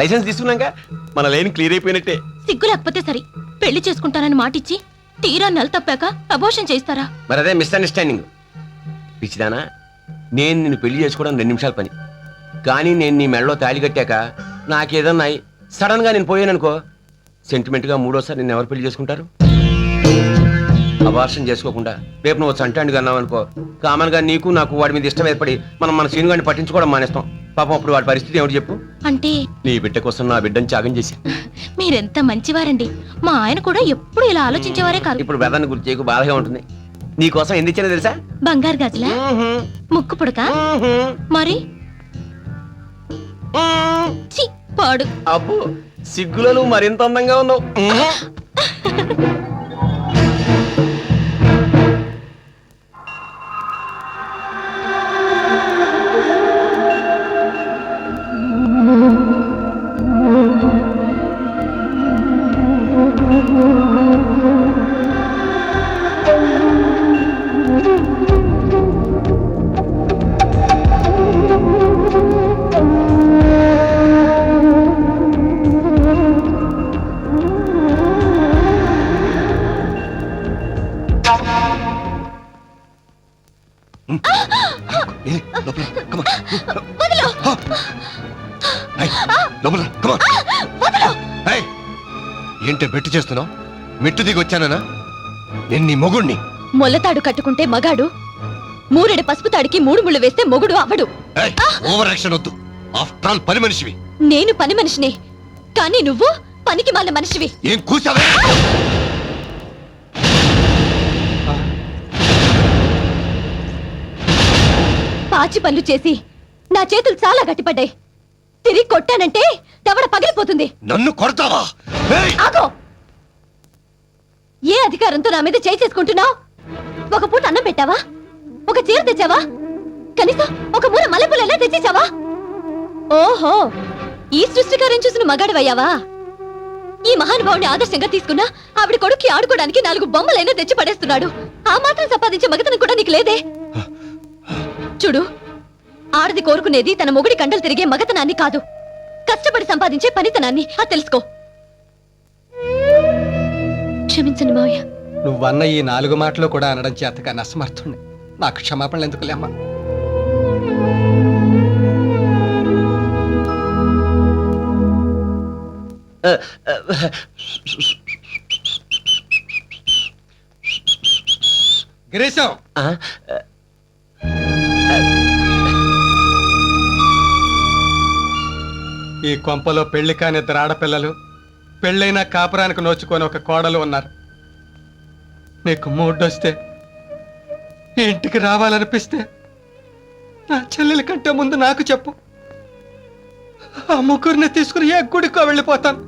Licence తీసుకున్నాక మన line clear అయిపోయినట్టే. సిగ్గు లేకపోతే సరి, పెళ్లి చేసుకుంటానని మాటిచ్చి తీరా నెల తప్పాక అబోర్షన్ చేస్తారా? మరి అదే మిస్అండర్స్టాండింగ్. పిచ్చిదానా, నేను నిన్ను పెళ్లి చేసుకోవడం 2 నిమిషాల పని. కానీ నేను నీ మెడలో తాళి కట్టాక నాకేదన్నా సడన్ గా నేను పోయాననుకో, సెంటిమెంట్ గా 3వసారి నిన్ను ఎవరు పెళ్లి చేసుకుంటారు? అబార్షన్ చేసుకోకుండా రేపు నువ్వు చంటాండుగా అన్నావనుకో, కామన్ గా నీకు నాకు వాడి మీద ఇష్టం ఏర్పడి మనం మన సీను గారిని పట్టించుకోవడం మానేస్తాం. పాపం అప్పుడు వాడి పరిస్థితి ఏమిటి చెప్పు? అంటే నీ బిడ్డ కోసం నా బిడ్డని త్యాగం చేసి. మీరెంత మంచివారండి. మా ఆయన కూడా ఎప్పుడు ఇలా ఆలోచించేవారే కాదు. ఇప్పుడు బ్రదర్ని గుర్తు చేయకు, బాధగా ఉంటుంది. నీ కోసం ఎందుకు ఇచ్చానో తెలుసా? బంగారు గాజులా? ముక్కు పుడక? మరి ఛీ, పాడు. అబ్బో, సిగ్గులో నువ్వు మరింత అందంగా ఉన్నావు. ఏంటే బెట్టు చేస్తున్నావు? మెట్టు దిగి వచ్చానా? నేను నీ మొగుణ్ణి. మొల్లతాడు కట్టుకుంటే మగాడు, 3 పసుపు తాడికి 3 ముళ్ళు వేస్తే మొగుడు అవడు. ఓవర్ యాక్షన్ వద్దు. ఆఫ్టర్ ఆల్ పని మనిషివి. నేను పని మనిషినే, కానీ నువ్వు పనికి మాల మనిషివి. ఏం కూసావే? పాచి పనులు చేసి నా చేతులు చాలా గట్టిపడ్డాయి. తిరిగి కొట్టానంటే దవడ పగిలిపోతుంది. నన్ను కొడతావా? ఆగో! ఏ అధికారంతో నా మీద చేయి చేసుకుంటున్నావు? ఒక పూట అన్నం పెట్టావా? ఒక చీర తెచ్చావా? కనీసం ఒక మూల మల్లెపూలైనా తెచ్చేసావా? ఓహో, ఈ సృష్టికారం చూసిన మగాడివయ్యావా? ఈ మహానుభావుని ఆదర్శంగా తీసుకున్నా ఆవిడ కొడుక్కి ఆడుకోవడానికి 4 బొమ్మలైనా తెచ్చి పడేస్తున్నాడు. ఆ మాత్రం సంపాదించే మగతనం కూడా నీకు లేదే. చూడు, ఆడది కోరుకునేది తన మొగుడి కండలు తిరిగే మగతనాన్ని కాదు, కష్టపడి సంపాదించే పనితనాన్ని. అది తెలుసుకో. క్షమించండి మావయ్య. నువ్వన్న ఈ 4 మాటలు కూడా అనడం చేతగా నష్టమర్థుండి. నాకు క్షమాపణలు ఎందుకులేమ్మా? గిరీశం, ఈ కొంపలో పెళ్లి కాని 2 ఆడపిల్లలు, పెళ్ళైనా కాపురానికి నోచుకొని ఒక కోడలు ఉన్నారు. నీకు మూడొస్తే ఈ ఇంటికి రావాలనిపిస్తే నా చెల్లెల కంటే ముందు నాకు చెప్పు. ఆ 3 తీసుకుని ఏ గుడికో వెళ్ళిపోతాను.